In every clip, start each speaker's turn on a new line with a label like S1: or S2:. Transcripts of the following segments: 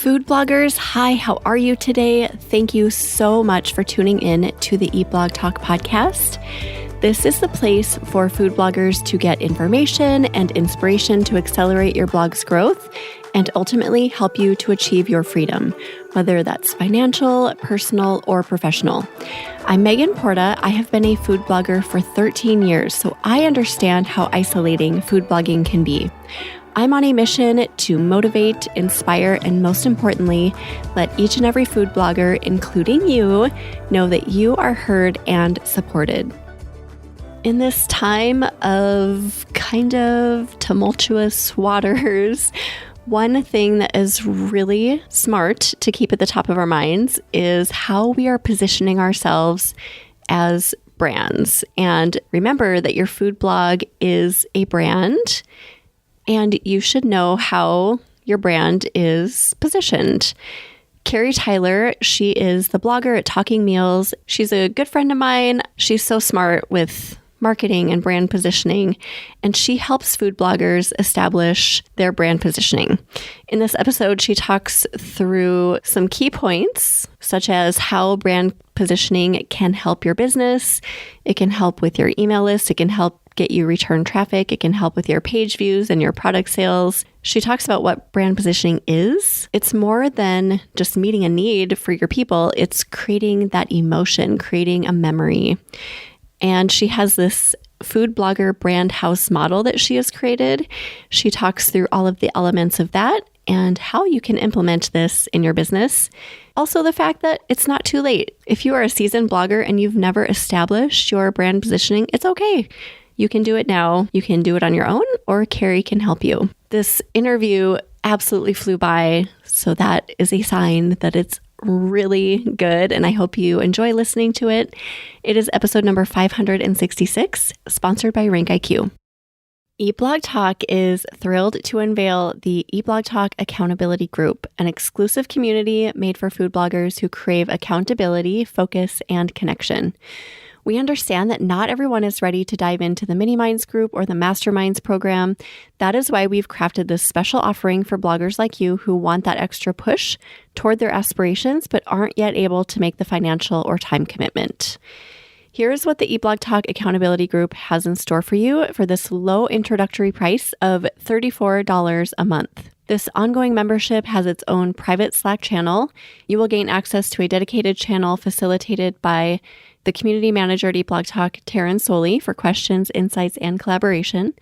S1: Food bloggers, hi, how are you today? Thank you so much for tuning in to the Eat Blog Talk podcast. This is the place for food bloggers to get information and inspiration to accelerate your blog's growth and ultimately help you to achieve your freedom, whether that's financial, personal, or professional. I'm Megan Porta. I have been a food blogger for 13 years, so I understand how isolating food blogging can be. I'm on a mission to motivate, inspire, and most importantly, let each and every food blogger, including you, know that you are heard and supported. In this time of kind of tumultuous waters, one thing that is really smart to keep at the top of our minds is how we are positioning ourselves as brands. And remember that your food blog is a brand, and you should know how your brand is positioned. Carrie Tyler, she is the blogger at Talking Meals. She's a good friend of mine. She's so smart with marketing and brand positioning, and she helps food bloggers establish their brand positioning. In this episode, she talks through some key points, such as how brand positioning can help your business. It can help with your email list. It can help get you return traffic. It can help with your page views and your product sales. She talks about what brand positioning is. It's more than just meeting a need for your people. It's creating that emotion, creating a memory. And she has this food blogger brand house model that she has created. She talks through all of the elements of that and how you can implement this in your business. Also, the fact that it's not too late. If you are a seasoned blogger and you've never established your brand positioning, it's okay. You can do it now. You can do it on your own, or Carrie can help you. This interview absolutely flew by, so that is a sign that it's really good, and I hope you enjoy listening to it. It is episode number 566, sponsored by Rank IQ. Eat Blog Talk is thrilled to unveil the Eat Blog Talk Accountability Group, an exclusive community made for food bloggers who crave accountability, focus, and connection. We understand that not everyone is ready to dive into the Mini Minds group or the Masterminds program. That is why we've crafted this special offering for bloggers like you who want that extra push toward their aspirations but aren't yet able to make the financial or time commitment. Here's what the Eat Blog Talk Accountability Group has in store for you for this low introductory price of $34 a month. This ongoing membership has its own private Slack channel. You will gain access to a dedicated channel facilitated by the community manager at Eat Blog Talk, Taryn Soley, for questions, insights, and collaboration.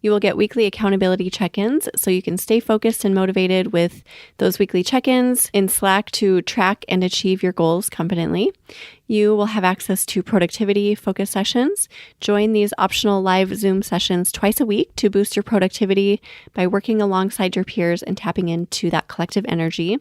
S1: You will get weekly accountability check-ins so you can stay focused and motivated with those weekly check-ins in Slack to track and achieve your goals confidently. You will have access to productivity focus sessions. Join these optional live Zoom sessions twice a week to boost your productivity by working alongside your peers and tapping into that collective energy.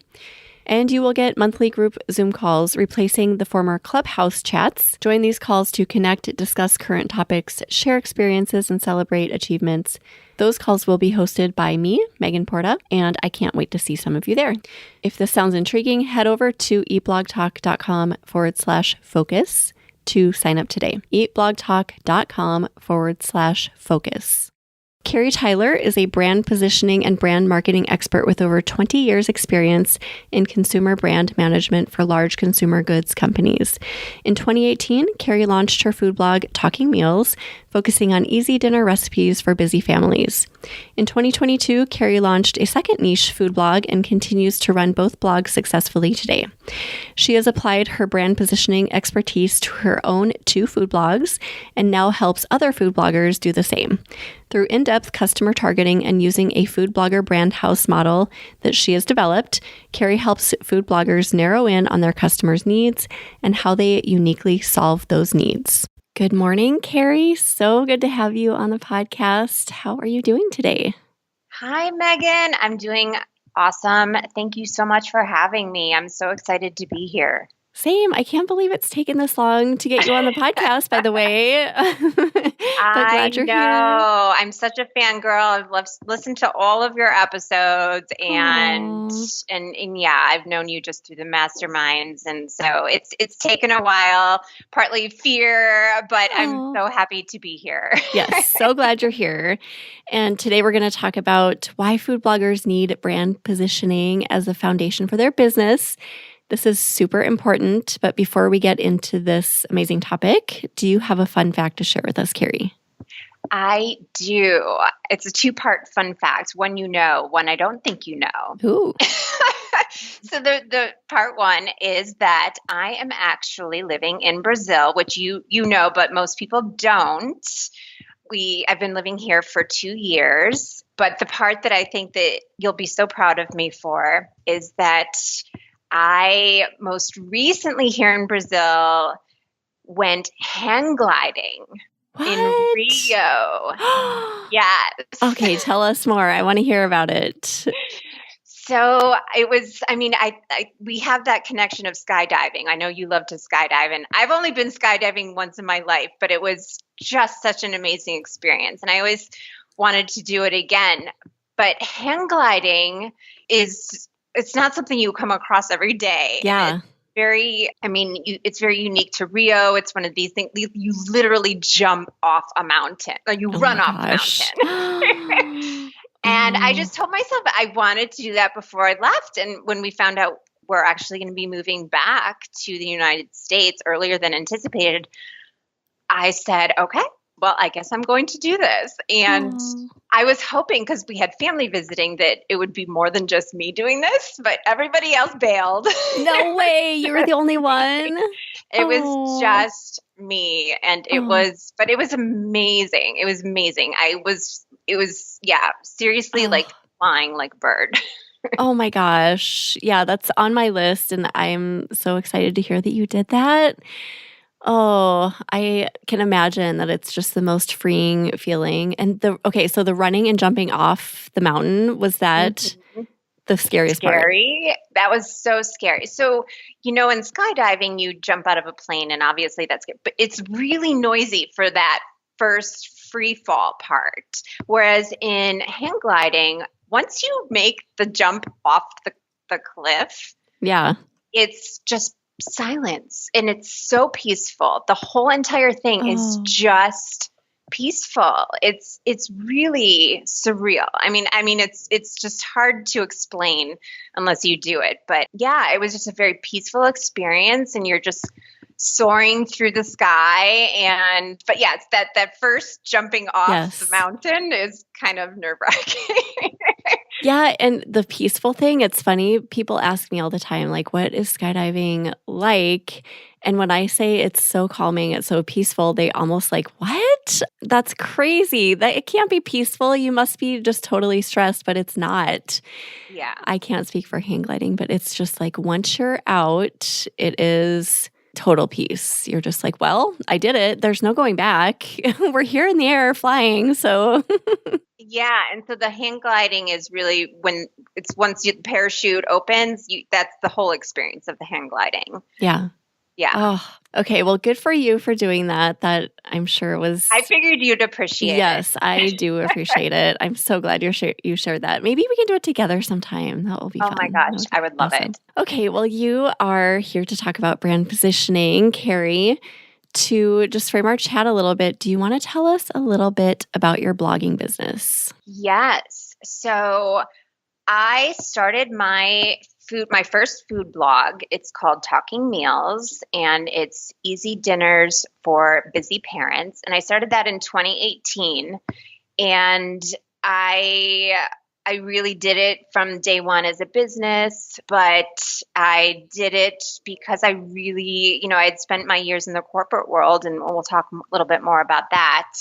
S1: And you will get monthly group Zoom calls, replacing the former Clubhouse chats. Join these calls to connect, discuss current topics, share experiences, and celebrate achievements. Those calls will be hosted by me, Megan Porta, and I can't wait to see some of you there. If this sounds intriguing, head over to eatblogtalk.com/focus to sign up today. eatblogtalk.com/focus. Carrie Tyler is a brand positioning and brand marketing expert with over 20 years experience in consumer brand management for large consumer goods companies. In 2018, Carrie launched her food blog, Talking Meals, focusing on easy dinner recipes for busy families. In 2022, Carrie launched a second niche food blog and continues to run both blogs successfully today. She has applied her brand positioning expertise to her own 2 food blogs and now helps other food bloggers do the same. Through in-depth customer targeting and using a food blogger brand house model that she has developed, Carrie helps food bloggers narrow in on their customers' needs and how they uniquely solve those needs. Good morning, Carrie. So good to have you on the podcast. How are you doing today?
S2: Hi, Megan. I'm doing awesome. Thank you so much for having me. I'm so excited to be here.
S1: Same. I can't believe it's taken this long to get you on the podcast, by the way. But
S2: I
S1: glad you're here.
S2: know. I'm such a fangirl. I've listened to all of your episodes and
S1: Aw.
S2: and yeah, I've known you just through the masterminds, and so it's taken a while, partly fear, but I'm
S1: Aw.
S2: so happy to be here.
S1: Yes, so glad you're here. And today we're going to talk about why food bloggers need brand positioning as the foundation for their business. This is super important. But before we get into this amazing topic, do you have a fun fact to share with us, Carrie?
S2: I do. It's a two-part fun fact. One you know, one I don't think you know.
S1: Ooh.
S2: So the part one is that I am actually living in Brazil, which you know, but most people don't. I've been living here for 2 years, but the part that I think that you'll be so proud of me for is that I most recently here in Brazil went hang gliding in
S1: What?
S2: Rio. Yes.
S1: Okay, tell us more. I want to hear about it.
S2: So it was, we have that connection of skydiving. I know you love to skydive, and I've only been skydiving once in my life, but it was just such an amazing experience. And I always wanted to do it again. But hang gliding it's not something you come across every day.
S1: Yeah.
S2: It's very unique to Rio. It's one of these things, you literally jump off a mountain, or you
S1: Oh
S2: run
S1: my
S2: off the
S1: gosh.
S2: mountain. And I just told myself I wanted to do that before I left. And when we found out we're actually going to be moving back to the United States earlier than anticipated, I said, okay, well, I guess I'm going to do this. And I was hoping, because we had family visiting, that it would be more than just me doing this, but everybody else bailed.
S1: No way. You were the only one.
S2: It was just me. And it was amazing. It was amazing. Seriously, like flying like a bird.
S1: Oh my gosh. Yeah, that's on my list. And I'm so excited to hear that you did that. Oh, I can imagine that it's just the most freeing feeling. And so the running and jumping off the mountain, was that the scariest part?
S2: Scary. That was so scary. So, in skydiving, you jump out of a plane, and obviously that's good, but it's really noisy for that first free fall part. Whereas in hang gliding, once you make the jump off the cliff,
S1: yeah,
S2: it's just silence, and it's so peaceful. The whole entire thing is just peaceful. It's really surreal. It's just hard to explain unless you do it. But yeah, it was just a very peaceful experience, and you're just soaring through the sky. But yeah, it's that first jumping off the mountain is kind of nerve-wracking.
S1: Yeah, and the peaceful thing, it's funny. People ask me all the time, like, what is skydiving like? And when I say it's so calming, it's so peaceful, they almost like, what? That's crazy. That it can't be peaceful. You must be just totally stressed, but it's not.
S2: Yeah.
S1: I can't speak for hang gliding, but it's just like once you're out, it is total peace. You're just like, well, I did it. There's no going back. We're here in the air flying. So
S2: yeah. And so the hang gliding is really once the parachute opens, that's the whole experience of the hang gliding.
S1: Yeah.
S2: Yeah.
S1: Oh, okay. Well, good for you for doing that. That I'm sure was.
S2: I figured you'd appreciate it.
S1: Yes, I do appreciate it. I'm so glad you shared that. Maybe we can do it together sometime. That will be fun.
S2: Oh my gosh, I would love it.
S1: Okay, well, you are here to talk about brand positioning, Carrie. To just frame our chat a little bit, do you want to tell us a little bit about your blogging business?
S2: Yes. So I started my first food blog. It's called Talking Meals, and it's easy dinners for busy parents. And I started that in 2018. And I really did it from day one as a business, but I did it because I really, I had spent my years in the corporate world, and we'll talk a little bit more about that.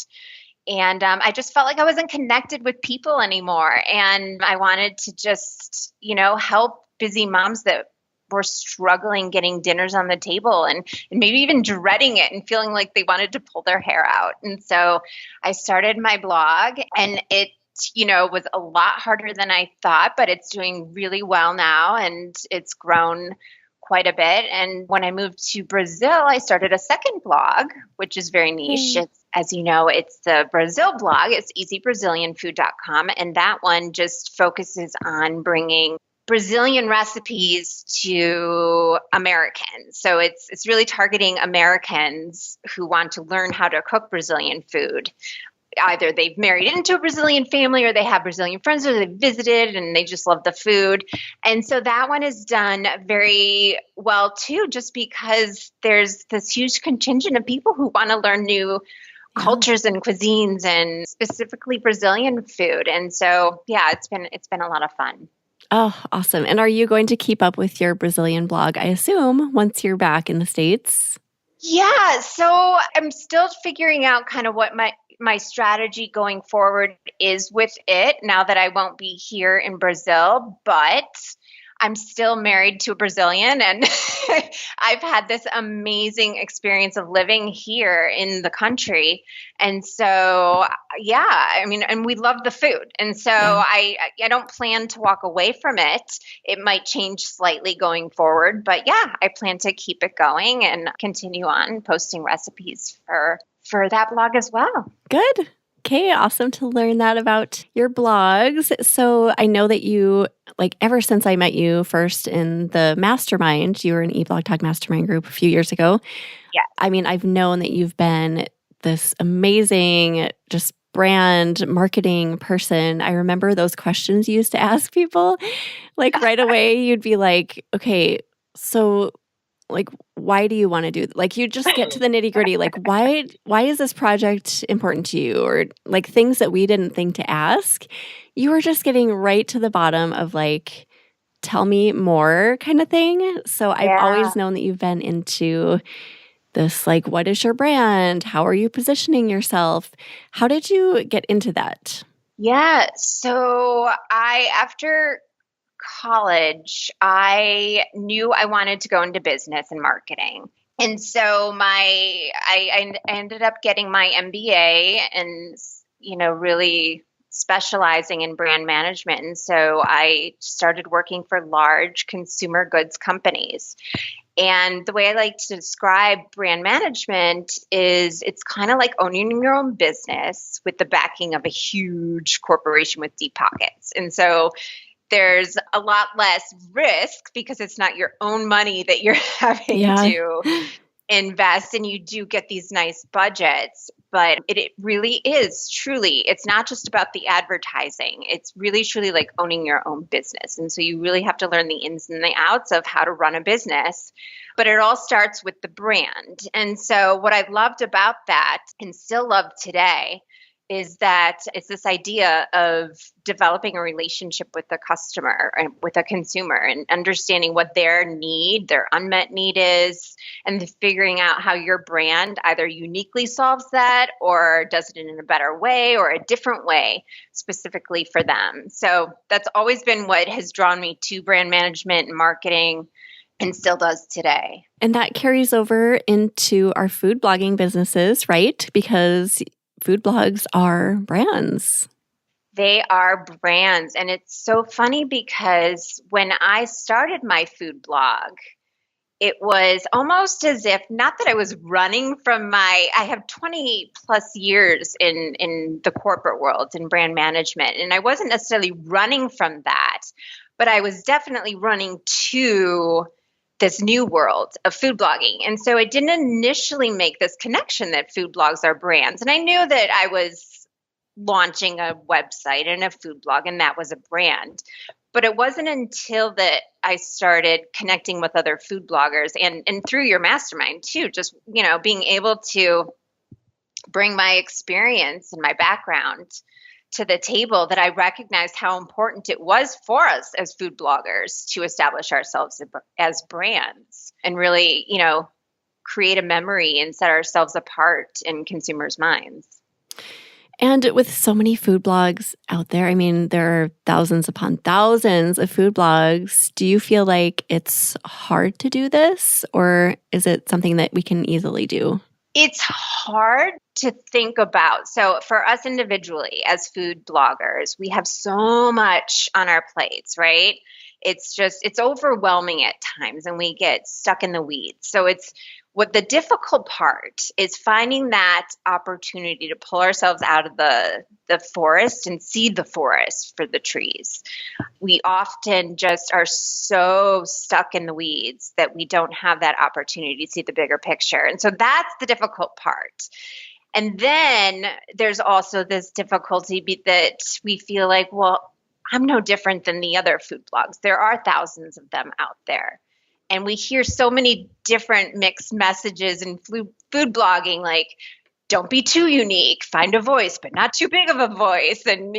S2: And I just felt like I wasn't connected with people anymore. And I wanted to just, help busy moms that were struggling getting dinners on the table and maybe even dreading it and feeling like they wanted to pull their hair out. And so I started my blog, and it was a lot harder than I thought, but it's doing really well now, and it's grown quite a bit. And when I moved to Brazil, I started a second blog, which is very niche.
S1: Yay.
S2: As you know, it's the Brazil blog. It's easybrazilianfood.com. And that one just focuses on bringing Brazilian recipes to Americans. So it's really targeting Americans who want to learn how to cook Brazilian food. Either they've married into a Brazilian family or they have Brazilian friends or they visited and they just love the food. And so that one is done very well too, just because there's this huge contingent of people who want to learn new cultures and cuisines and specifically Brazilian food. And so, yeah, it's been a lot of fun.
S1: Oh, awesome. And are you going to keep up with your Brazilian blog, I assume, once you're back in the States?
S2: Yeah, so I'm still figuring out kind of what my strategy going forward is with it now that I won't be here in Brazil, but I'm still married to a Brazilian and I've had this amazing experience of living here in the country. And so, yeah, I mean, and we love the food. And so I don't plan to walk away from it. It might change slightly going forward, but yeah, I plan to keep it going and continue on posting recipes for that blog as well.
S1: Good. Okay, awesome to learn that about your blogs. So I know that you, like, ever since I met you first in the mastermind, you were in eBlog Talk Mastermind group a few years ago.
S2: Yeah.
S1: I mean, I've known that you've been this amazing, just brand marketing person. I remember those questions you used to ask people. Like right away, you'd be like, okay, so like, why do you want to do like you just get to the nitty gritty, like why is this project important to you, or like things that we didn't think to ask. You were just getting right to the bottom of like, tell me more kind of thing. So I've always known that you've been into this, like, what is your brand? How are you positioning yourself? How did you get into that?
S2: Yeah, so after college, I knew I wanted to go into business and marketing. And so I ended up getting my MBA and, really specializing in brand management. And so I started working for large consumer goods companies. And the way I like to describe brand management is it's kind of like owning your own business with the backing of a huge corporation with deep pockets. And so there's a lot less risk because it's not your own money that you're having to invest, and you do get these nice budgets. But it really is truly, it's not just about the advertising. It's really truly like owning your own business. And so you really have to learn the ins and the outs of how to run a business. But it all starts with the brand. And so what I loved about that and still love today is that it's this idea of developing a relationship with the customer and with a consumer and understanding what their unmet need is, and figuring out how your brand either uniquely solves that or does it in a better way or a different way specifically for them. So that's always been what has drawn me to brand management and marketing, and still does today.
S1: And that carries over into our food blogging businesses, right? Because food blogs are brands.
S2: They are brands. And it's so funny because when I started my food blog, it was almost as if, not that I was running from I have 20 plus years in the corporate world in brand management. And I wasn't necessarily running from that, but I was definitely running to this new world of food blogging. And so I didn't initially make this connection that food blogs are brands. And I knew that I was launching a website and a food blog, and that was a brand. But it wasn't until that I started connecting with other food bloggers and through your mastermind too, just, being able to bring my experience and my background to the table, that I recognized how important it was for us as food bloggers to establish ourselves as brands and really, create a memory and set ourselves apart in consumers' minds.
S1: And with so many food blogs out there, I mean, there are thousands upon thousands of food blogs. Do you feel like it's hard to do this, or is it something that we can easily do?
S2: It's hard to think about. So for us individually as food bloggers, we have so much on our plates, right? it's overwhelming at times and we get stuck in the weeds. So what the difficult part is finding that opportunity to pull ourselves out of the forest and see the forest for the trees. We often just are so stuck in the weeds that we don't have that opportunity to see the bigger picture. And so that's the difficult part. And then there's also this difficulty that we feel like, well, I'm no different than the other food blogs. There are thousands of them out there. And we hear so many different mixed messages in food blogging, like, don't be too unique, find a voice, but not too big of a voice. And,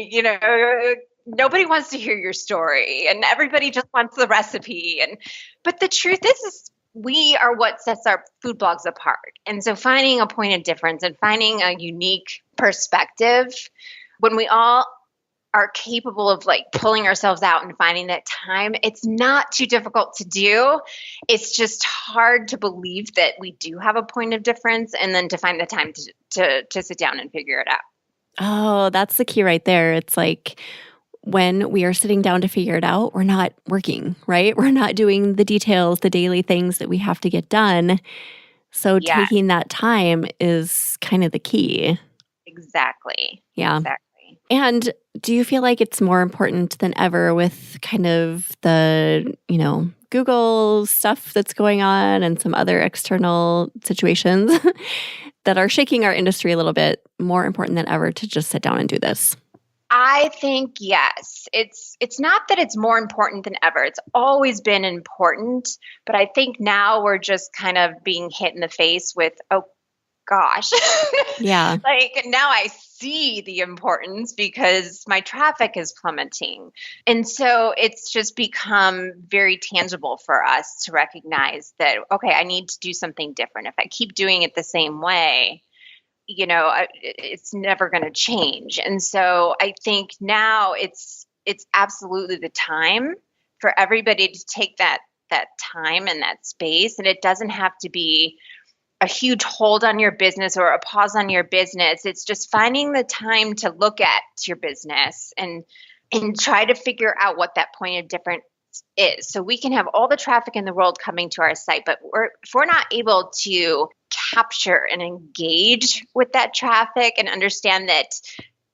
S2: nobody wants to hear your story and everybody just wants the recipe. But the truth is we are what sets our food blogs apart. And so finding a point of difference and finding a unique perspective, when we all are capable of like pulling ourselves out and finding that time, it's not too difficult to do. It's just hard to believe that we do have a point of difference and then to find the time to sit down and figure it out.
S1: Oh, that's the key right there. It's like when we are sitting down to figure it out, we're not working, right? We're not doing the details, the daily things that we have to get done. So taking that time is kind of the key.
S2: Exactly.
S1: Yeah.
S2: Exactly.
S1: And do you feel like it's more important than ever with kind of the, Google stuff that's going on and some other external situations that are shaking our industry a little bit, more important than ever to just sit down and do this?
S2: I think yes. It's not that it's more important than ever. It's always been important, but I think now we're just kind of being hit in the face with, oh gosh.
S1: Yeah.
S2: Like now I see the importance because my traffic is plummeting. And so it's just become very tangible for us to recognize that, okay, I need to do something different. If I keep doing it the same way, it's never going to change. And so I think now it's absolutely the time for everybody to take that time and that space. And it doesn't have to be a huge hold on your business or a pause on your business. It's just finding the time to look at your business and try to figure out what that point of difference is. So we can have all the traffic in the world coming to our site, but if we're not able to capture and engage with that traffic and understand that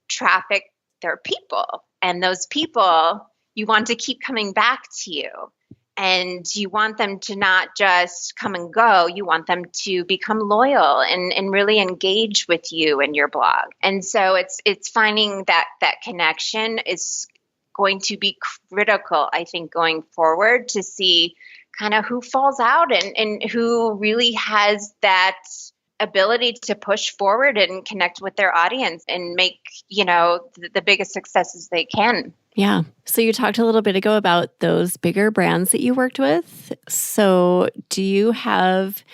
S2: traffic, they're people, and those people, you want to keep coming back to you. And you want them to not just come and go. You want them to become loyal and really engage with you and your blog. And so it's finding that connection is going to be critical, I think, going forward to see kind of who falls out and who really has that ability to push forward and connect with their audience and make, the biggest successes they can.
S1: Yeah. So you talked a little bit ago about those bigger brands that you worked with. So do you have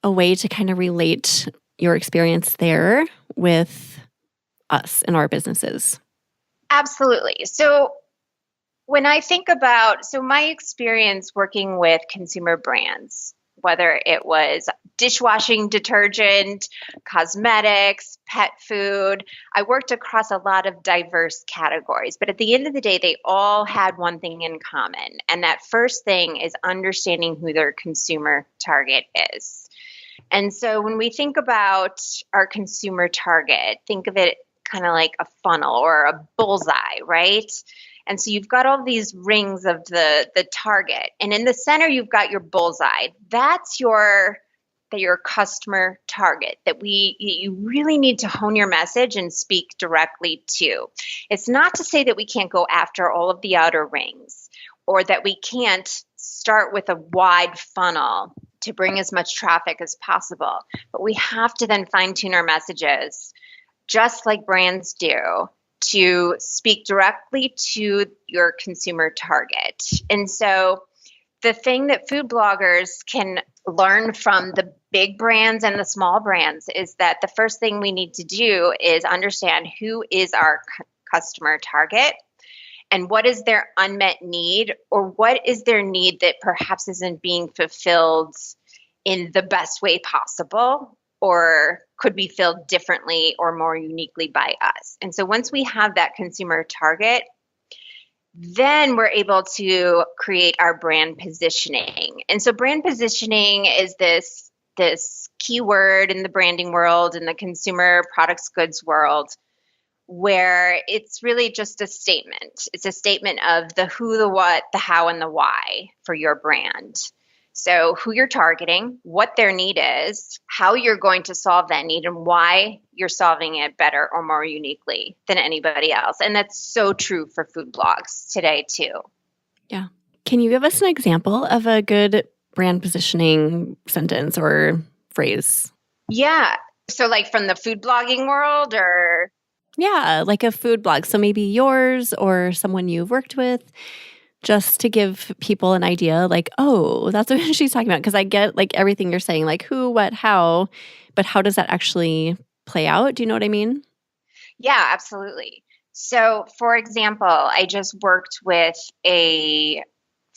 S1: a way to kind of relate your experience there with us and our businesses?
S2: Absolutely. So when I think about, my experience working with consumer brands, whether it was dishwashing detergent, cosmetics, pet food, I worked across a lot of diverse categories. But at the end of the day, they all had one thing in common. And that first thing is understanding who their consumer target is. And so when we think about our consumer target, think of it kind of like a funnel or a bullseye, right? And so you've got all these rings of the target. And in the center, you've got your bullseye. That's your customer target that you really need to hone your message and speak directly to. It's not to say that we can't go after all of the outer rings or that we can't start with a wide funnel to bring as much traffic as possible. But we have to then fine-tune our messages, just like brands do, to speak directly to your consumer target. And so the thing that food bloggers can learn from the big brands and the small brands is that the first thing we need to do is understand who is our customer target and what is their unmet need, or what is their need that perhaps isn't being fulfilled in the best way possible, or could be filled differently or more uniquely by us. And so once we have that consumer target, then we're able to create our brand positioning. And so brand positioning is this keyword in the branding world, in the consumer products goods world, where it's really just a statement. It's a statement of the who, the what, the how, and the why for your brand. So who you're targeting, what their need is, how you're going to solve that need, and why you're solving it better or more uniquely than anybody else. And that's so true for food blogs today too.
S1: Yeah. Can you give us an example of a good brand positioning sentence or phrase?
S2: Yeah. So like from the food blogging world or...
S1: Yeah, like a food blog. So maybe yours or someone you've worked with, just to give people an idea, like, oh, that's what she's talking about. Because I get like everything you're saying, like who, what, how, but how does that actually play out? Do you know what I mean?
S2: Yeah, absolutely. So for example, I just worked with a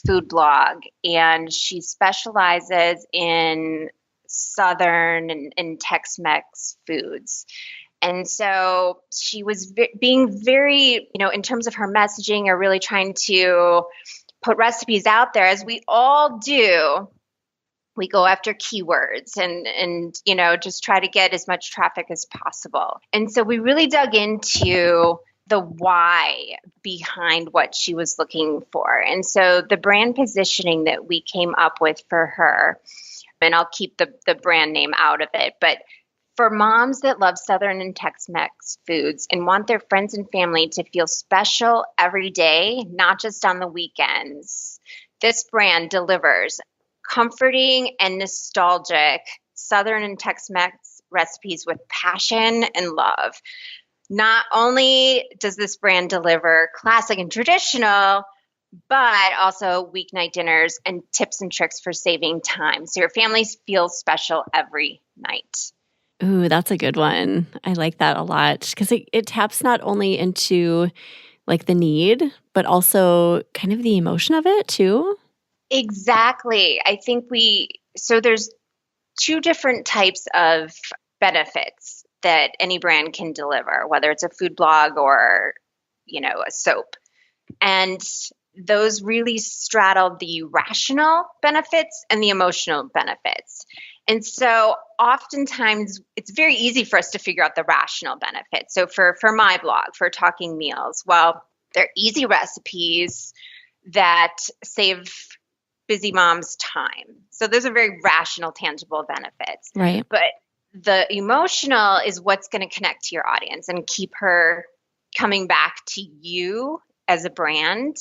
S2: food blog and she specializes in Southern and Tex-Mex foods. And so she was being very, in terms of her messaging, or really trying to put recipes out there, as we all do. We go after keywords and just try to get as much traffic as possible. And so we really dug into the why behind what she was looking for. And so the brand positioning that we came up with for her, and I'll keep the brand name out of it, but for moms that love Southern and Tex-Mex foods and want their friends and family to feel special every day, not just on the weekends, this brand delivers comforting and nostalgic Southern and Tex-Mex recipes with passion and love. Not only does this brand deliver classic and traditional, but also weeknight dinners and tips and tricks for saving time, so your families feel special every night.
S1: Ooh, that's a good one. I like that a lot because it taps not only into like the need, but also kind of the emotion of it too.
S2: Exactly. I think so there's two different types of benefits that any brand can deliver, whether it's a food blog or, a soap. And those really straddle the rational benefits and the emotional benefits. And so oftentimes it's very easy for us to figure out the rational benefits. So for my blog, for Talking Meals, well, they're easy recipes that save busy moms time. So those are very rational, tangible benefits.
S1: Right.
S2: But the emotional is what's going to connect to your audience and keep her coming back to you as a brand.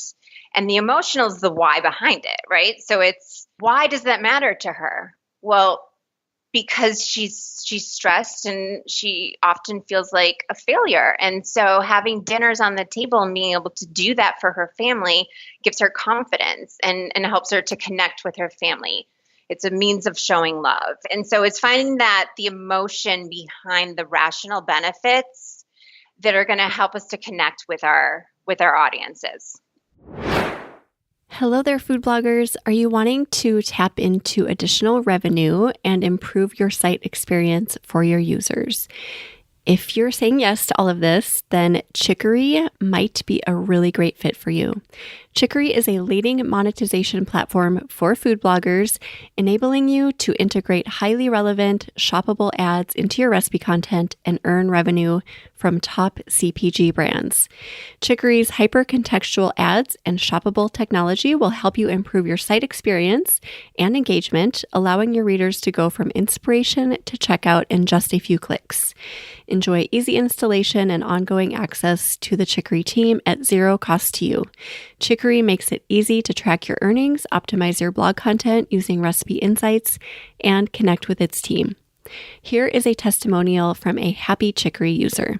S2: And the emotional is the why behind it, right? So it's, why does that matter to her? Well, because she's stressed and she often feels like a failure. And so having dinners on the table and being able to do that for her family gives her confidence and helps her to connect with her family. It's a means of showing love. And so it's finding that the emotion behind the rational benefits that are going to help us to connect with our audiences.
S1: Hello there, food bloggers. Are you wanting to tap into additional revenue and improve your site experience for your users? If you're saying yes to all of this, then Chicory might be a really great fit for you. Chicory is a leading monetization platform for food bloggers, enabling you to integrate highly relevant, shoppable ads into your recipe content and earn revenue from top CPG brands. Chicory's hyper-contextual ads and shoppable technology will help you improve your site experience and engagement, allowing your readers to go from inspiration to checkout in just a few clicks. Enjoy easy installation and ongoing access to the Chicory team at zero cost to you. Chicory makes it easy to track your earnings, optimize your blog content using recipe insights, and connect with its team. Here is a testimonial from a happy Chicory user.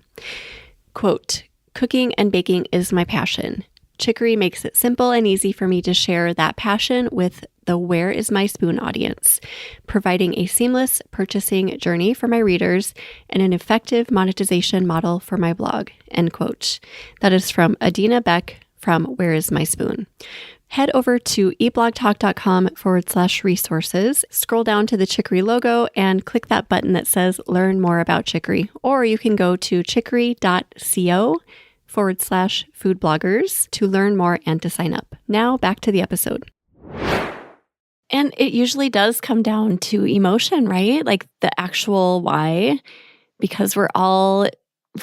S1: Quote, "Cooking and baking is my passion. Chicory makes it simple and easy for me to share that passion with the Where is My Spoon audience, providing a seamless purchasing journey for my readers and an effective monetization model for my blog." End quote. That is from Adina Beck from Where is My Spoon. Head over to eblogtalk.com/resources, scroll down to the Chicory logo and click that button that says Learn More About Chicory. Or you can go to chicory.co food bloggers to learn more and to sign up. Now back to the episode. And it usually does come down to emotion, right? Like the actual why, because we're all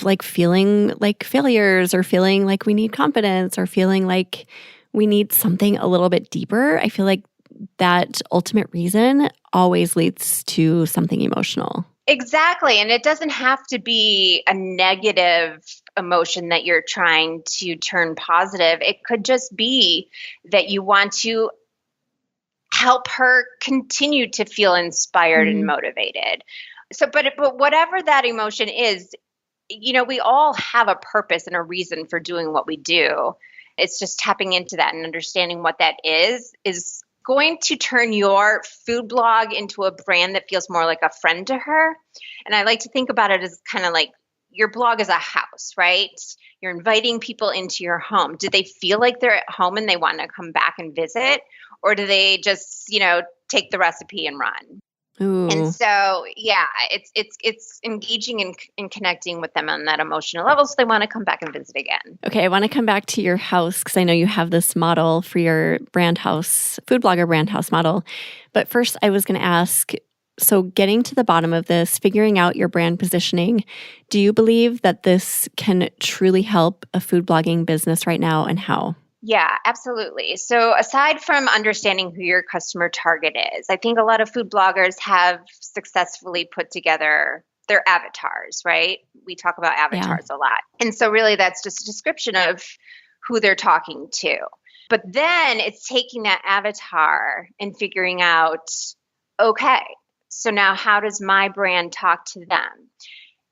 S1: like feeling like failures or feeling like we need confidence or feeling like we need something a little bit deeper. I feel like that ultimate reason always leads to something emotional.
S2: Exactly. And it doesn't have to be a negative emotion that you're trying to turn positive. It could just be that you want to help her continue to feel inspired and motivated. So, but whatever that emotion is, we all have a purpose and a reason for doing what we do. It's just tapping into that and understanding what that is going to turn your food blog into a brand that feels more like a friend to her. And I like to think about it as kind of like your blog is a house, right? You're inviting people into your home. Do they feel like they're at home and they want to come back and visit? Or do they just, take the recipe and run?
S1: Ooh.
S2: And so, yeah, it's engaging and connecting with them on that emotional level so they want to come back and visit again.
S1: Okay, I want to come back to your house because I know you have this model for your brand house, food blogger brand house model. But first, I was going to ask, so getting to the bottom of this, figuring out your brand positioning, do you believe that this can truly help a food blogging business right now, and how?
S2: Yeah, absolutely. So aside from understanding who your customer target is, I think a lot of food bloggers have successfully put together their avatars, right? We talk about avatars a lot. And so really that's just a description of who they're talking to. But then it's taking that avatar and figuring out, okay, so now how does my brand talk to them?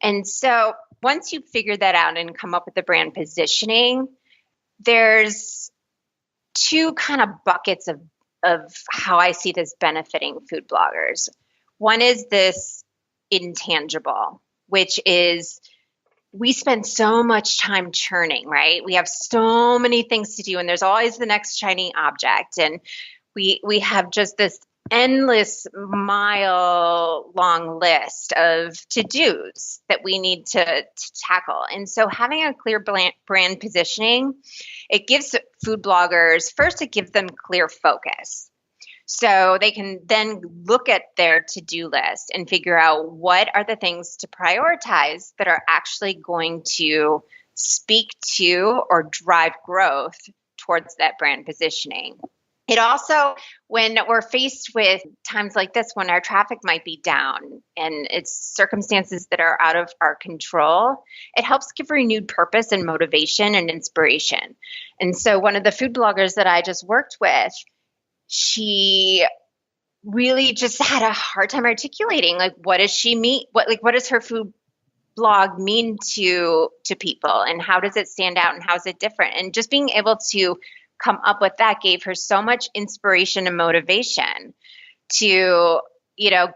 S2: And so once you figure that out and come up with the brand positioning, there's two kind of buckets of how I see this benefiting food bloggers. One is this intangible, which is we spend so much time churning, right? We have so many things to do, and there's always the next shiny object. And we have just this endless mile-long list of to-dos that we need to tackle. And so having a clear brand positioning, it gives food bloggers, first, it gives them clear focus. So they can then look at their to-do list and figure out what are the things to prioritize that are actually going to speak to or drive growth towards that brand positioning. It also, when we're faced with times like this, when our traffic might be down and it's circumstances that are out of our control, it helps give renewed purpose and motivation and inspiration. And so one of the food bloggers that I just worked with, she really just had a hard time articulating, like, what does she mean? What does her food blog mean to people, and how does it stand out, and how is it different? And just being able to come up with that gave her so much inspiration and motivation to,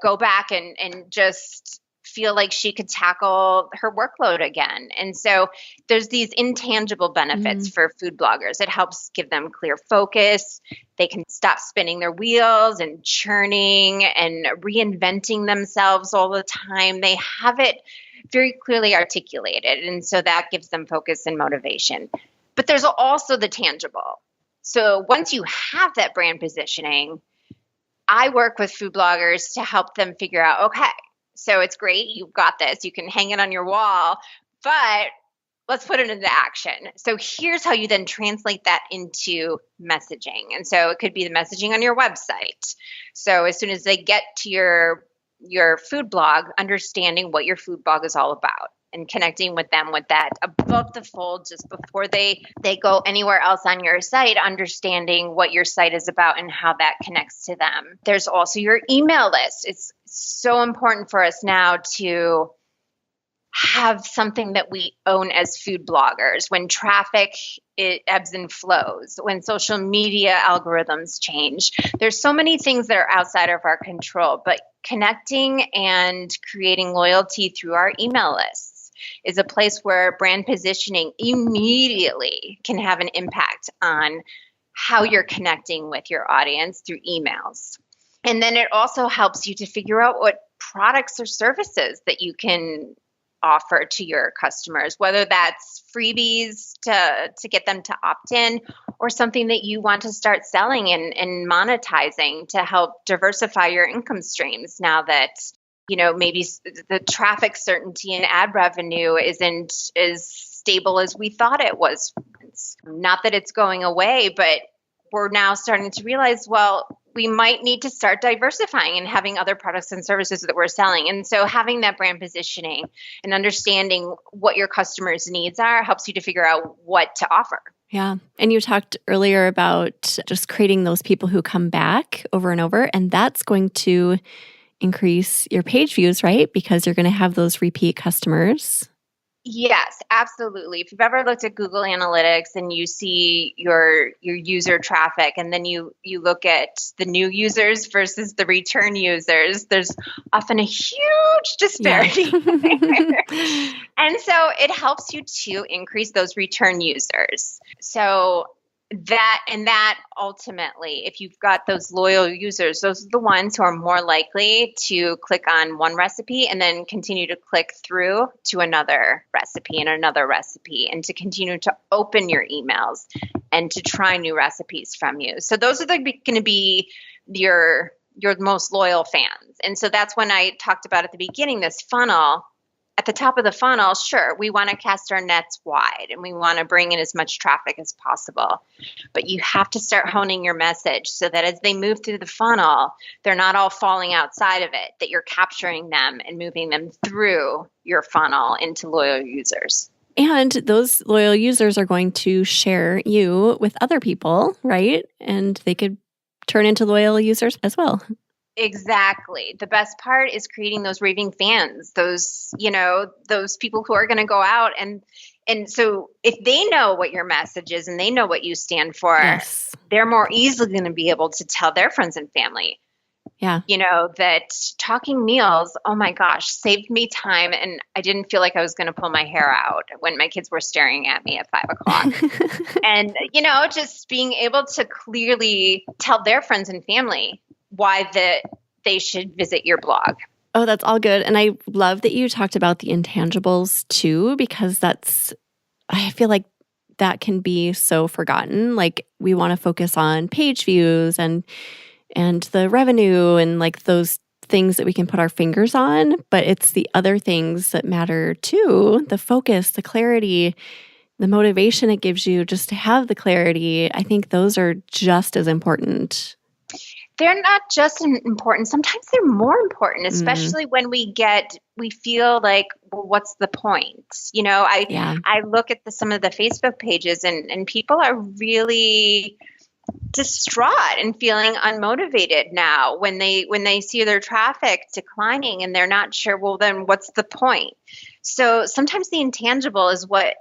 S2: go back and just feel like she could tackle her workload again. And so there's these intangible benefits for food bloggers. It helps give them clear focus. They can stop spinning their wheels and churning and reinventing themselves all the time. They have it very clearly articulated. And so that gives them focus and motivation. But there's also the tangible. So once you have that brand positioning, I work with food bloggers to help them figure out, okay, so it's great, you've got this, you can hang it on your wall, but let's put it into action. So here's how you then translate that into messaging. And so it could be the messaging on your website. So as soon as they get to your food blog, understanding what your food blog is all about and connecting with them with that above the fold just before they go anywhere else on your site, understanding what your site is about and how that connects to them. There's also your email list. It's so important for us now to have something that we own as food bloggers. When traffic, it ebbs and flows, when social media algorithms change, there's so many things that are outside of our control, but connecting and creating loyalty through our email lists is a place where brand positioning immediately can have an impact on how you're connecting with your audience through emails. And then it also helps you to figure out what products or services that you can offer to your customers, whether that's freebies to get them to opt in, or something that you want to start selling and monetizing to help diversify your income streams now that, maybe the traffic certainty and ad revenue isn't as stable as we thought it was. Not that it's going away, but we're now starting to realize, well, we might need to start diversifying and having other products and services that we're selling. And so having that brand positioning and understanding what your customers' needs are helps you to figure out what to offer.
S1: Yeah. And you talked earlier about just creating those people who come back over and over, and that's going to increase your page views, right? Because you're going to have those repeat customers.
S2: Yes, absolutely. If you've ever looked at Google Analytics and you see your user traffic, and then you look at the new users versus the return users, there's often a huge disparity. Yeah. And so it helps you to increase those return users. So that ultimately, if you've got those loyal users, those are the ones who are more likely to click on one recipe and then continue to click through to another recipe and another recipe, and to continue to open your emails and to try new recipes from you. So those are going to be your most loyal fans. And so that's when I talked about at the beginning, this funnel. At the top of the funnel, sure, we want to cast our nets wide and we want to bring in as much traffic as possible. But you have to start honing your message so that as they move through the funnel, they're not all falling outside of it, that you're capturing them and moving them through your funnel into loyal users.
S1: And those loyal users are going to share you with other people, right? And they could turn into loyal users as well.
S2: Exactly. The best part is creating those raving fans, those people who are going to go out and so if they know what your message is and they know what you stand for, yes, they're more easily going to be able to tell their friends and family.
S1: Yeah.
S2: That Talking Meals, oh my gosh, saved me time. And I didn't feel like I was going to pull my hair out when my kids were staring at me at 5:00. And, just being able to clearly tell their friends and family why they should visit your blog.
S1: Oh, that's all good. And I love that you talked about the intangibles too, because I feel like that can be so forgotten. Like we want to focus on page views and the revenue and like those things that we can put our fingers on, but it's the other things that matter too. The focus, the clarity, the motivation it gives you just to have the clarity. I think those are just as important.
S2: They're not just important. Sometimes they're more important, especially when we feel like, well, what's the point? I look at some of the Facebook pages and people are really distraught and feeling unmotivated now when they see their traffic declining and they're not sure, well, then what's the point? So sometimes the intangible is what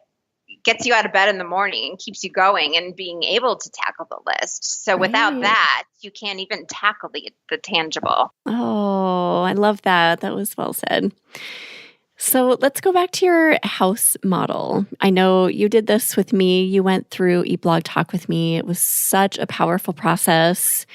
S2: gets you out of bed in the morning and keeps you going and being able to tackle the list. So without that, you can't even tackle the tangible.
S1: Oh, I love that. That was well said. So let's go back to your house model. I know you did this with me. You went through Eat Blog Talk with me. It was such a powerful process.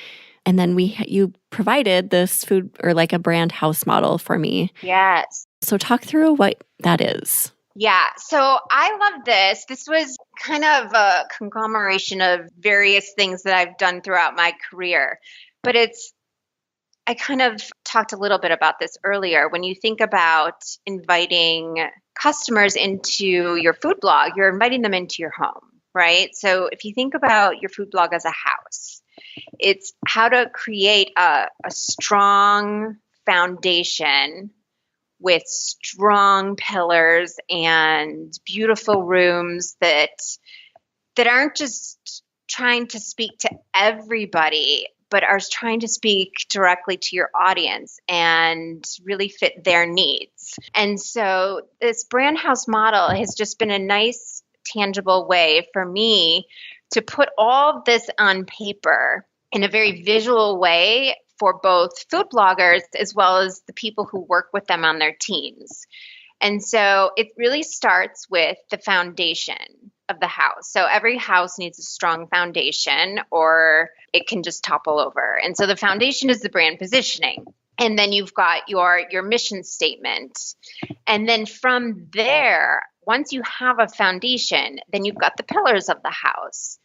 S1: And then you provided this food or like a brand house model for me.
S2: Yes.
S1: So talk through what that is.
S2: Yeah. So I love this. This was kind of a conglomeration of various things that I've done throughout my career. But I kind of talked a little bit about this earlier. When you think about inviting customers into your food blog, you're inviting them into your home, right? So if you think about your food blog as a house, it's how to create a strong foundation with strong pillars and beautiful rooms that aren't just trying to speak to everybody, but are trying to speak directly to your audience and really fit their needs. And so this brand house model has just been a nice, tangible way for me to put all this on paper in a very visual way for both food bloggers as well as the people who work with them on their teams. And so it really starts with the foundation of the house. So every house needs a strong foundation or it can just topple over. And so the foundation is the brand positioning. And then you've got your mission statement. And then from there, once you have a foundation, then you've got the pillars of the house.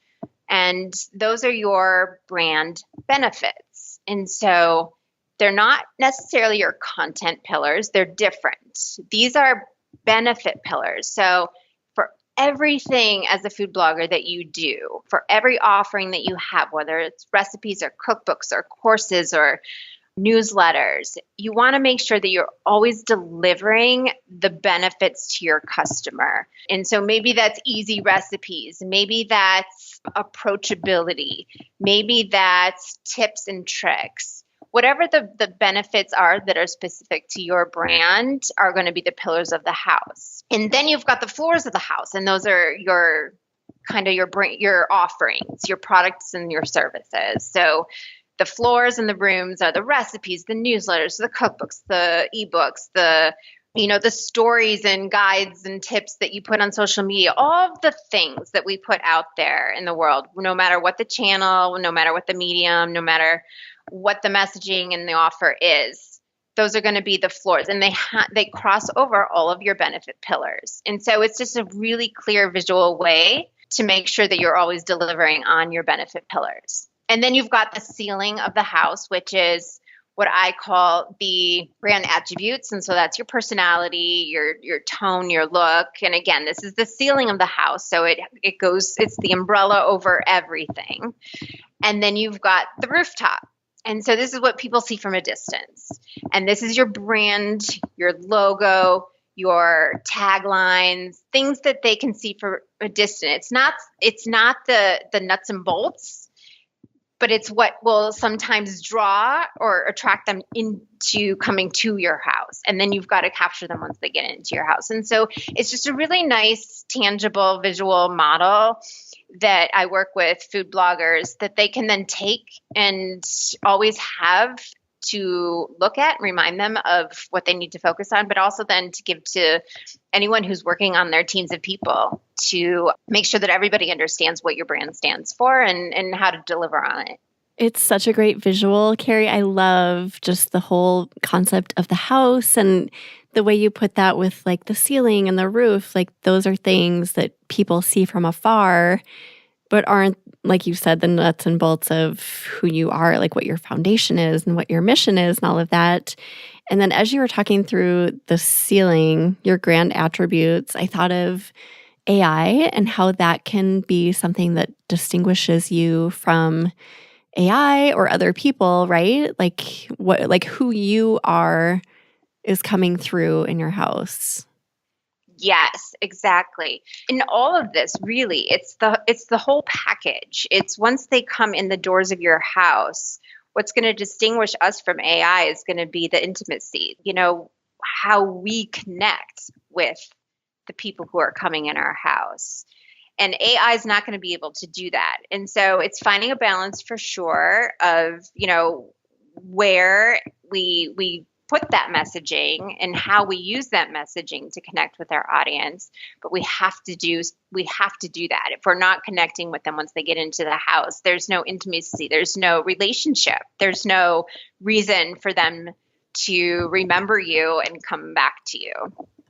S2: And those are your brand benefits. And so they're not necessarily your content pillars, they're different. These are benefit pillars. So for everything as a food blogger that you do, for every offering that you have, whether it's recipes or cookbooks or courses or newsletters, you want to make sure that you're always delivering the benefits to your customer. And so maybe that's easy recipes, maybe that's approachability, maybe that's tips and tricks. Whatever the benefits are that are specific to your brand are going to be the pillars of the house. And then you've got the floors of the house, and those are your your offerings, your products and your services. So the floors and the rooms are the recipes, the newsletters, the cookbooks, the ebooks, the stories and guides and tips that you put on social media, all of the things that we put out there in the world, no matter what the channel, no matter what the medium, no matter what the messaging and the offer is. Those are going to be the floors, and they cross over all of your benefit pillars. And so it's just a really clear visual way to make sure that you're always delivering on your benefit pillars. And then you've got the ceiling of the house, which is what I call the brand attributes. And so that's your personality, your tone, your look. And again, this is the ceiling of the house. So it's the umbrella over everything. And then you've got the rooftop. And so this is what people see from a distance. And this is your brand, your logo, your taglines, things that they can see from a distance. It's not the nuts and bolts, but it's what will sometimes draw or attract them into coming to your house. And then you've got to capture them once they get into your house. And so it's just a really nice, tangible visual model that I work with food bloggers that they can then take and always have to look at, remind them of what they need to focus on, but also then to give to anyone who's working on their teams of people to make sure that everybody understands what your brand stands for and how to deliver on it.
S1: It's such a great visual, Carrie. I love just the whole concept of the house and the way you put that with like the ceiling and the roof. Like those are things that people see from afar, but aren't, like you said, the nuts and bolts of who you are, like what your foundation is and what your mission is and all of that. And then as you were talking through the ceiling, your grand attributes, I thought of AI and how that can be something that distinguishes you from AI or other people, right? Like who you are is coming through in your house.
S2: Yes, exactly. In all of this, really, it's the whole package. It's once they come in the doors of your house, what's going to distinguish us from AI is going to be the intimacy, how we connect with the people who are coming in our house. And AI is not going to be able to do that. And so it's finding a balance for sure of, where we put that messaging and how we use that messaging to connect with our audience. But we have to do that. If we're not connecting with them once they get into the house, there's no intimacy, there's no relationship, there's no reason for them to remember you and come back to you.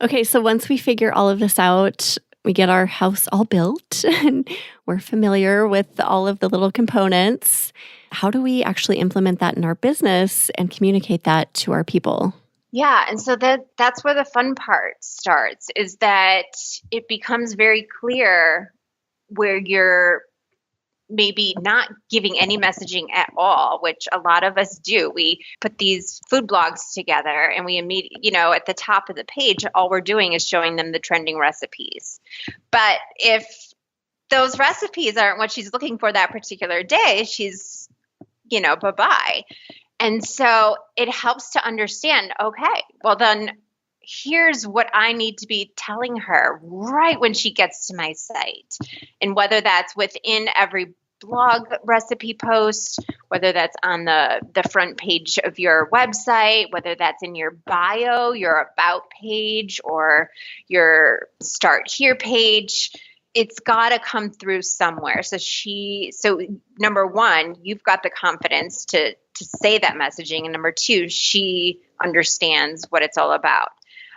S1: Okay, so once we figure all of this out, we get our house all built and we're familiar with all of the little components. How do we actually implement that in our business and communicate that to our people?
S2: Yeah, and so that's where the fun part starts, is that it becomes very clear where you're maybe not giving any messaging at all, which a lot of us do. We put these food blogs together and we immediately, at the top of the page, all we're doing is showing them the trending recipes. But if those recipes aren't what she's looking for that particular day, she's, bye-bye. And so it helps to understand, okay, well then here's what I need to be telling her right when she gets to my site. And whether that's within every blog recipe post, whether that's on the front page of your website, whether that's in your bio, your about page, or your start here page, it's got to come through somewhere. So number one, you've got the confidence to say that messaging. And number two, she understands what it's all about.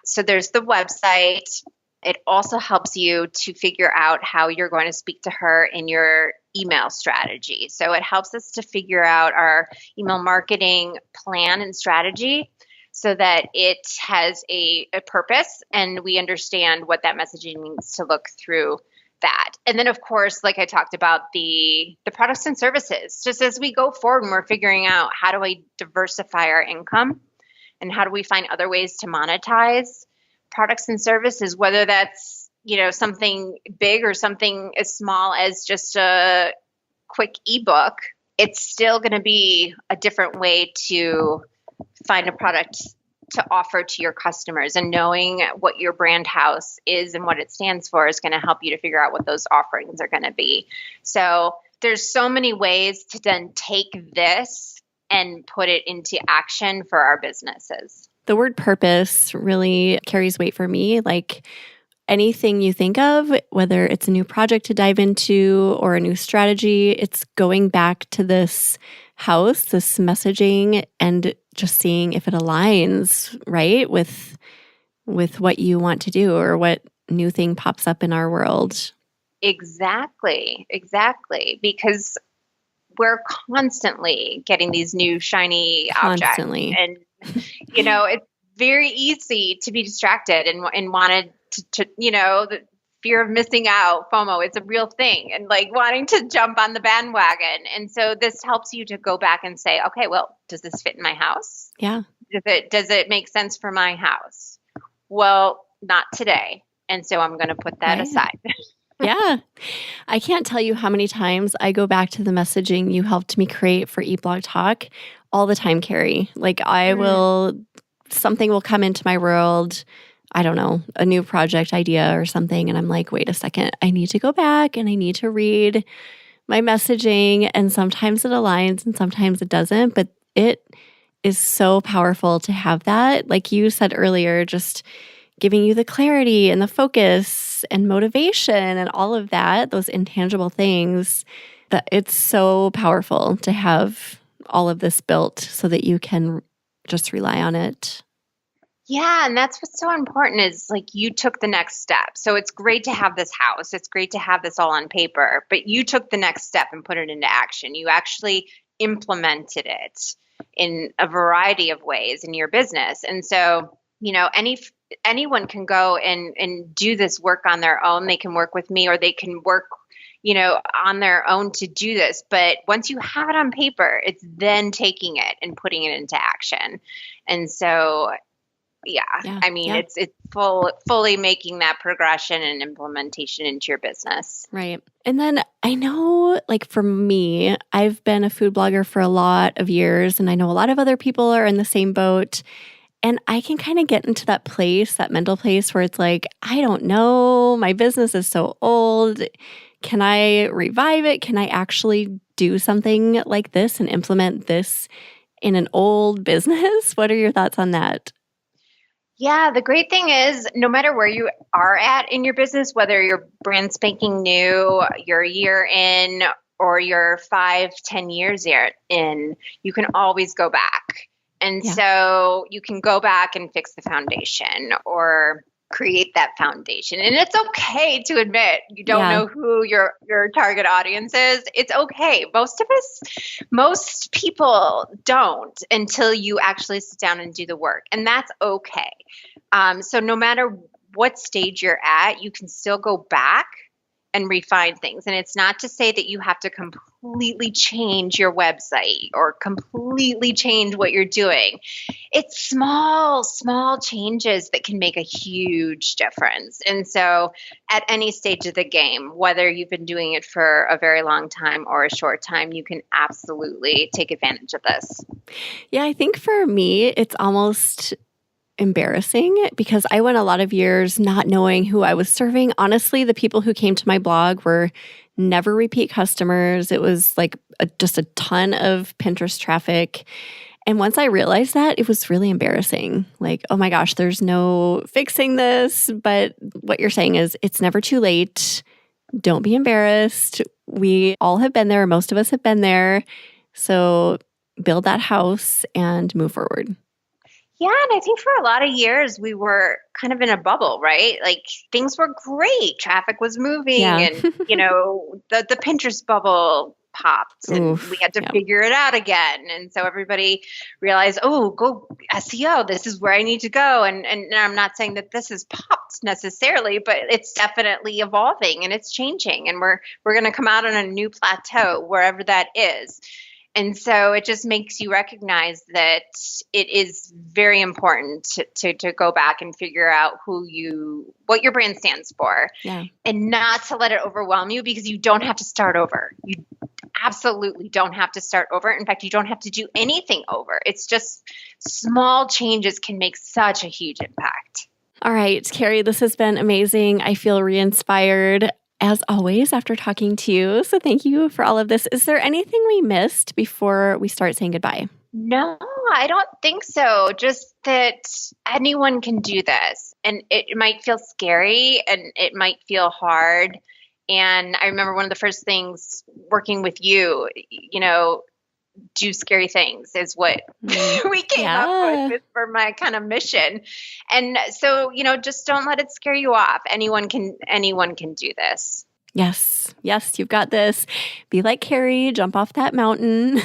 S2: So there's the website. It also helps you to figure out how you're going to speak to her in your email strategy. So it helps us to figure out our email marketing plan and strategy so that it has a purpose and we understand what that messaging needs to look through that. And then, of course, like I talked about, the products and services, just as we go forward and we're figuring out how do I diversify our income and how do we find other ways to monetize products and services, whether that's, something big or something as small as just a quick ebook, it's still going to be a different way to find a product to offer to your customers, and knowing what your brand house is and what it stands for is going to help you to figure out what those offerings are going to be. So there's so many ways to then take this and put it into action for our businesses.
S1: The word purpose really carries weight for me. Like anything you think of, whether it's a new project to dive into or a new strategy, it's going back to this house, this messaging, and just seeing if it aligns, right, with what you want to do or what new thing pops up in our world.
S2: Exactly. Because we're constantly getting these new shiny objects. And, it's very easy to be distracted and wanted to the fear of missing out, FOMO, it's a real thing, and like wanting to jump on the bandwagon. And so this helps you to go back and say, okay, well, does this fit in my house?
S1: Yeah.
S2: Does it make sense for my house? Well, not today. And so I'm going to put that aside.
S1: Yeah. I can't tell you how many times I go back to the messaging you helped me create for Eat Blog Talk all the time, Carrie. Like something will come into my world, I don't know, a new project idea or something. And I'm like, wait a second, I need to go back and I need to read my messaging. And sometimes it aligns and sometimes it doesn't. But it is so powerful to have that. Like you said earlier, just giving you the clarity and the focus and motivation and all of that, those intangible things, that it's so powerful to have all of this built so that you can just rely on it.
S2: Yeah, and that's what's so important is like you took the next step. So it's great to have this house. It's great to have this all on paper, but you took the next step and put it into action. You actually implemented it in a variety of ways in your business. And so, anyone can go and do this work on their own. They can work with me or they can work, on their own to do this. But once you have it on paper, it's then taking it and putting it into action. And so it's fully making that progression and implementation into your business.
S1: Right. And then I know, like for me, I've been a food blogger for a lot of years, and I know a lot of other people are in the same boat. And I can kind of get into that mental place where it's like, I don't know, my business is so old. Can I revive it? Can I actually do something like this and implement this in an old business? What are your thoughts on that?
S2: Yeah, the great thing is no matter where you are at in your business, whether you're brand spanking new, you're a year in, or you're 5-10 years in, you can always go back. And so you can go back and fix the foundation or create that foundation. And it's okay to admit you don't know who your target audience is. It's okay. Most people don't until you actually sit down and do the work. And that's okay. So no matter what stage you're at, you can still go back and refine things. And it's not to say that you have to completely change your website or completely change what you're doing. It's small changes that can make a huge difference. And so at any stage of the game, whether you've been doing it for a very long time or a short time, you can absolutely take advantage of this.
S1: Yeah, I think for me, it's almost embarrassing because I went a lot of years not knowing who I was serving. Honestly, the people who came to my blog were never repeat customers. It was like just a ton of Pinterest traffic. And once I realized that, it was really embarrassing. Like, oh my gosh, there's no fixing this. But what you're saying is it's never too late. Don't be embarrassed. We all have been there. Most of us have been there. So build that house and move forward.
S2: Yeah, and I think for a lot of years we were kind of in a bubble, right? Like things were great. Traffic was moving and, the Pinterest bubble popped and we had to figure it out again. And so everybody realized, oh, go SEO. This is where I need to go. And I'm not saying that this has popped necessarily, but it's definitely evolving and it's changing. And we're going to come out on a new plateau, wherever that is. And so it just makes you recognize that it is very important to go back and figure out what your brand stands for, and not to let it overwhelm you, because you don't have to start over. You absolutely don't have to start over. In fact, you don't have to do anything over. It's just small changes can make such a huge impact.
S1: All right, Carrie, this has been amazing. I feel re-inspired, as always, after talking to you. So thank you for all of this. Is there anything we missed before we start saying goodbye?
S2: No, I don't think so. Just that anyone can do this. And it might feel scary and it might feel hard. And I remember one of the first things working with you, do scary things is what we came up with for my kind of mission. And so, just don't let it scare you off. Anyone can do this.
S1: Yes, you've got this. Be like Carrie, jump off that mountain.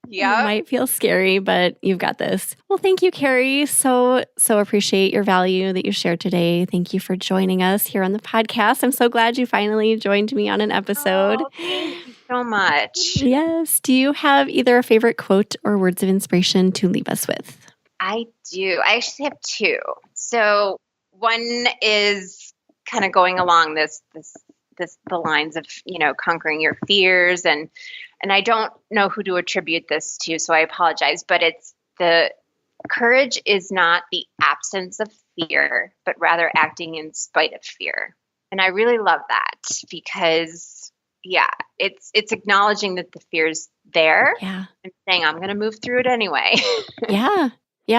S2: Yeah.
S1: It might feel scary, but you've got this. Well, thank you, Carrie. So appreciate your value that you shared today. Thank you for joining us here on the podcast. I'm so glad you finally joined me on an episode.
S2: Oh, thank you so much.
S1: Yes. Do you have either a favorite quote or words of inspiration to leave us with?
S2: I do. I actually have two. So one is kind of going along the lines of, conquering your fears. And I don't know who to attribute this to, so I apologize, but it's the courage is not the absence of fear, but rather acting in spite of fear. And I really love that because, it's acknowledging that the fear's there and saying, I'm going to move through it anyway.
S1: Yeah,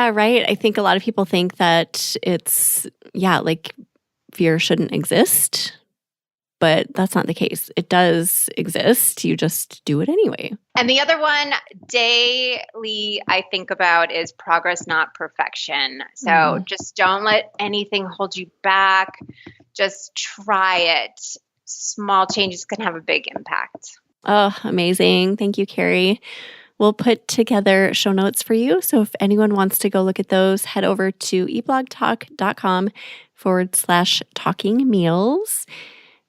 S1: right. I think a lot of people think that it's, like fear shouldn't exist. But that's not the case. It does exist. You just do it anyway.
S2: And the other one daily I think about is progress, not perfection. So just don't let anything hold you back. Just try it. Small changes can have a big impact.
S1: Oh, amazing. Thank you, Carrie. We'll put together show notes for you. So if anyone wants to go look at those, head over to eblogtalk.com/talking meals.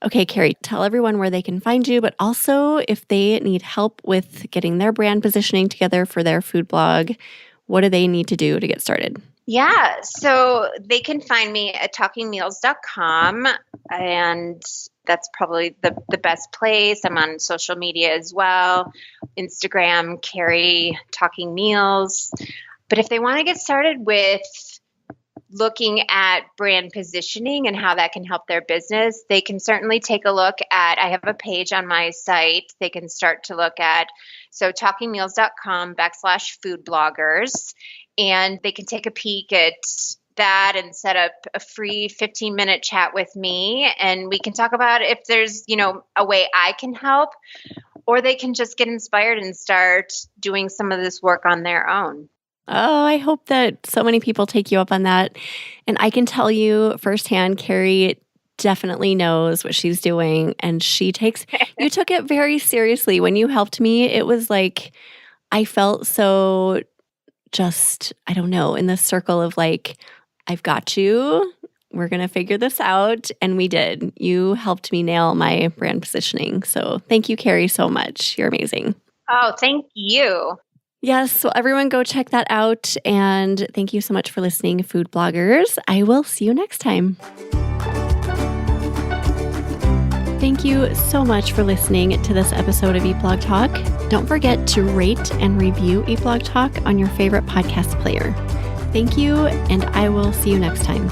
S1: Okay, Carrie, tell everyone where they can find you, but also if they need help with getting their brand positioning together for their food blog, what do they need to do to get started?
S2: Yeah, so they can find me at talkingmeals.com, and that's probably the best place. I'm on social media as well, Instagram, Carrie Talking Meals. But if they want to get started with looking at brand positioning and how that can help their business, they can certainly take a look at, I have a page on my site they can start to look at. So talkingmeals.com/food bloggers. And they can take a peek at that and set up a free 15-minute chat with me. And we can talk about if there's, a way I can help, or they can just get inspired and start doing some of this work on their own.
S1: Oh, I hope that so many people take you up on that. And I can tell you firsthand, Carrie definitely knows what she's doing. And you took it very seriously. When you helped me, it was like, I felt so just, I don't know, in this circle of like, I've got you. We're going to figure this out. And we did. You helped me nail my brand positioning. So thank you, Carrie, so much. You're amazing.
S2: Oh, thank you.
S1: Yes, so everyone go check that out. And thank you so much for listening, food bloggers. I will see you next time. Thank you so much for listening to this episode of Eat Blog Talk. Don't forget to rate and review Eat Blog Talk on your favorite podcast player. Thank you, and I will see you next time.